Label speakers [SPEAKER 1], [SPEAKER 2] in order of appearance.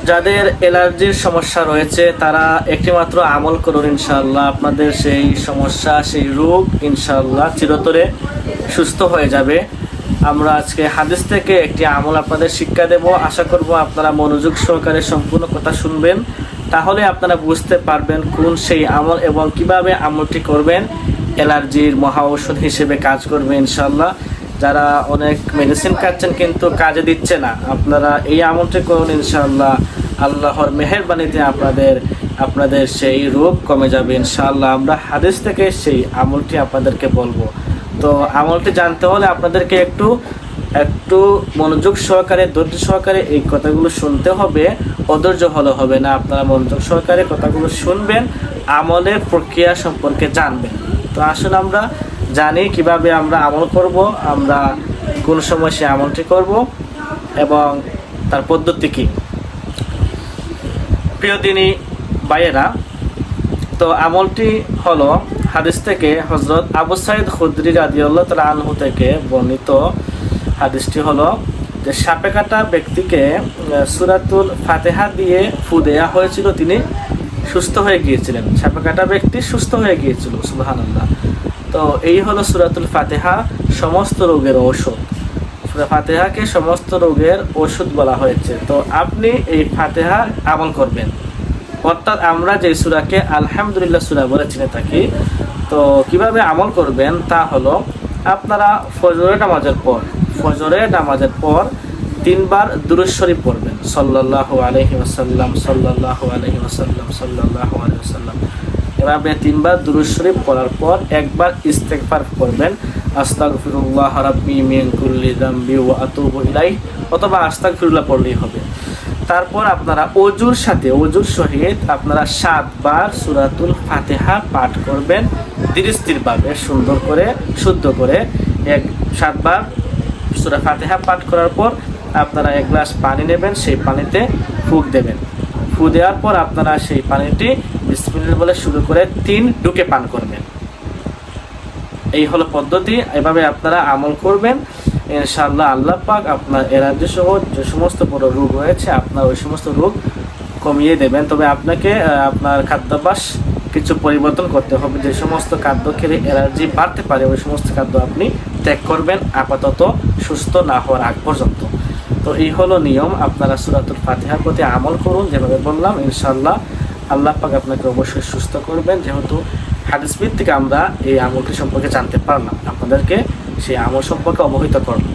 [SPEAKER 1] যাদের অ্যালার্জির সমস্যা রয়েছে তারা একটিমাত্র আমল করুন, ইনশাআল্লাহ আপনাদের সেই সমস্যা, সেই রোগ ইনশাআল্লাহ চিরতরে সুস্থ হয়ে যাবে। আমরা আজকে হাদিস থেকে একটি আমল আপনাদের শিক্ষা দেব। আশা করব আপনারা মনোযোগ সহকারে সম্পূর্ণ কথা শুনবেন, তাহলে আপনারা বুঝতে পারবেন কোন সেই আমল এবং কিভাবে আমলটি করবেন অ্যালার্জির মহা ঔষধ হিসেবে কাজ করবে ইনশাআল্লাহ। যারা অনেক মেডিসিন খাচ্ছেন কিন্তু কাজে দিচ্ছে না, আপনারা এই আমলটি করুন, ইনশাআল্লাহ আল্লাহর মেহেরবানিতে আপনাদের সেই রোগ কমে যাবে ইনশাআল্লাহ। আমরা হাদিস থেকে সেই আমলটি আপনাদেরকে বলবো। তো আমলটি জানতে হলে আপনাদেরকে একটু মনোযোগ সহকারে, ধৈর্য সহকারে এই কথাগুলো শুনতে হবে। অধৈর্য হলে হবে না, আপনারা মনোযোগ সহকারে কথাগুলো শুনবেন, আমলের প্রক্রিয়া সম্পর্কে জানবেন। তো আসলে আমরা জানি কিভাবে আমরা আমল করব, আমরা কোন সময় সে আমলটি করব এবং তার পদ্ধতি কি। প্রিয় দিনী ভাইয়েরা, তো আমলটি হলো হাদিস থেকে হযরত আবু সাঈদ খুদরি রাদিয়াল্লাহু তাআলা আনহু থেকে বর্ণিত। হাদিসটি হলো যে সাপে কাটা ব্যক্তিকে সূরাতুল ফাতিহা দিয়ে ফু দেয়া হয়েছিল, তিনি সুস্থ হয়ে গিয়েছিলেন। সাপে কাটা ব্যক্তি সুস্থ হয়ে গিয়েছিল, সুবহানাল্লাহ। তো এই হলো সূরাতুল ফাতিহা সমস্ত রোগের ঔষধ। সূরা ফাতিহাকে সমস্ত রোগের ওষুধ বলা হয়েছে। তো আপনি এই ফাতিহা আমল করবেন, অর্থাৎ আমরা যে সূরাকে আলহামদুলিল্লাহ সূরা বলে চিনে থাকি। তো কিভাবে আমল করবেন তা হলো, আপনারা ফজরের নামাজের পর 3 বার দুরূদ শরীফ পড়বেন, সাল্লাল্লাহু আলাইহি ওয়াসাল্লাম, সাল্লাল্লাহু আলাইহি ওয়াসাল্লাম, সাল্লাল্লাহু আলাইহি ওয়াসাল্লাম। এভাবে 3 বার দুরূদ শরীফ পড়ার পর একবার ইস্তেগফার করবেন, আস্তাগফিরুল্লাহ রাব্বি মিন কুল্লি যামবি ওয়া আতুবু ইলাইহি, অথবা আস্তাগফিরুল্লাহ পড়লেই হবে। তারপর আপনারা অজুর সহিত আপনারা 7 বার সূরাতুল ফাতিহা পাঠ করবেন, ধীরে স্থিরভাবে সুন্দর করে শুদ্ধ করে 7 বার সূরা ফাতিহা পাঠ করার পর আপনারা 1 গ্লাস পানি নেবেন, সেই পানিতে ফুঁক দেবেন। ফু দেওয়ার পর আপনারা সেই পানিটি বিসমিল্লাহ বলে শুরু করে 3 ঢুকে পান করবেন। এই হলো পদ্ধতি। এভাবে আপনারা আমল করবেন ইনশাআল্লাহ। আল্লাহ পাক আপনার অ্যালার্জি সহ যে সমস্ত বড় রোগ রয়েছে আপনার ওই সমস্ত রোগ কমিয়ে দেবেন। তবে আপনাকে আপনার খাদ্যাভ্যাস কিছু পরিবর্তন করতে হবে। যে সমস্ত খাদ্য খেলে অ্যালার্জি বাড়তে পারে ওই সমস্ত খাদ্য আপনি ত্যাগ করবেন আপাতত সুস্থ না হওয়ার আগ পর্যন্ত। তো এই হলো নিয়ম। আপনারা সূরাতুল ফাতিহার প্রতি আমল করুন যেভাবে বললাম, ইনশাআল্লাহ আল্লাহ পাক আপনাকে অবশ্যই সুস্থ করবেন। যেহেতু হাদিস ভিত্তিক আমরা এই আমলটি সম্পর্কে জানতে পারলাম, আপনাদেরকে সেই আমল সম্পর্কে অবহিত করলাম।